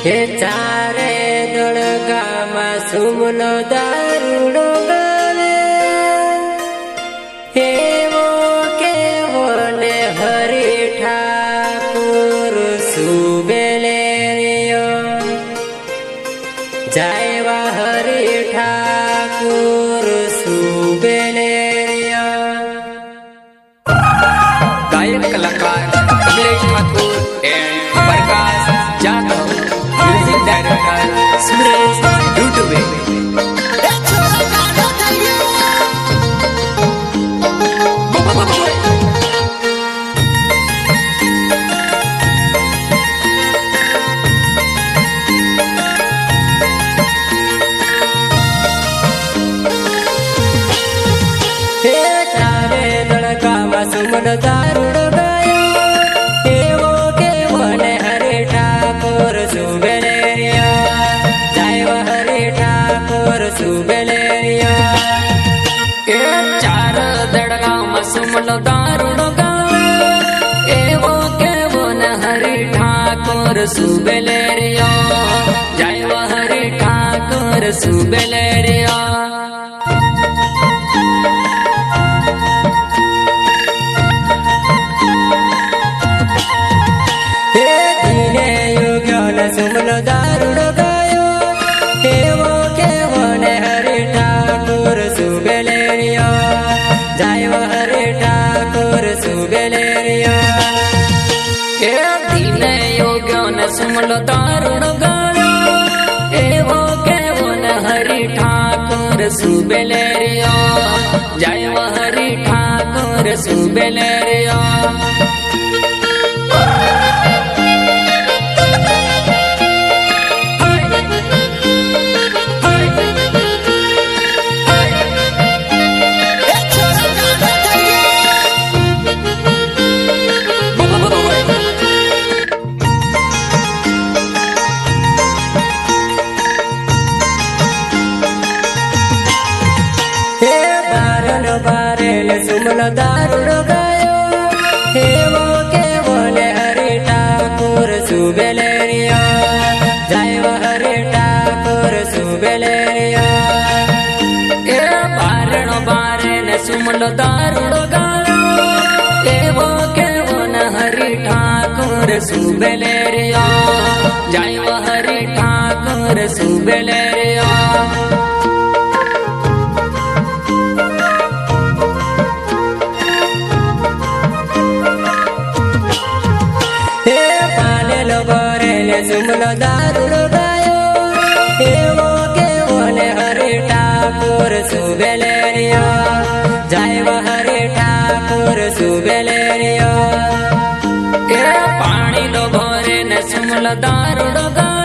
हे चारे दड़गामा सुमलो दारूडो गावे एवो केवो ने हरि ठाकुर सुबेलेरियो जायवा हरि ठाकुर सुबेलेरियो। गायक कलाकार Kamlesh Thakur and Prakash Jadhav, music director Suresh यूट्यूबे। सुमन दारूडो गायो एवो केवो ने हरि ठाकुर सुबेलेरिया जायवा हरि ठाकुर सुबेलेरिया। ए चार दड़गामा सुमलो दारूडो गावे एवो केवो ने हरि ठाकुर सुबेलेरिया जायवा हरि ठाकुर सुबेलेरिया। सुमलो दारूडो गायो एवो केवो ने हरि ठाकुर सुबेलेरिया जायवा हरि ठाकुर सुबेलेरिया। ए दीन योग्यो ने सुमलो दारूडो गायो एवो केवो ने हरि ठाकुर सुबेलेरिया जायवा हरि ठाकुर सुबेलेरिया। सुमलो दारूडो गायो एवो केवो ने हरि ठाकुर सुबेलेरिया जायवा हरि ठाकुर सुबेलेरिया। ए बारणो बारे ने सुमलो दारूडो गायो एवो केवो ने हरि ठाकुर सुबेलेरिया जायवा हरि ठाकुर सुबेलेरिया। सुमलो दारूडो गायो एवो केवो ने हरि ठाकुर सुबेलेरिया जायवा हरि ठाकुर सुबेलेरिया। ए पानी लो भोरे ने सुमलो दारूडो गायो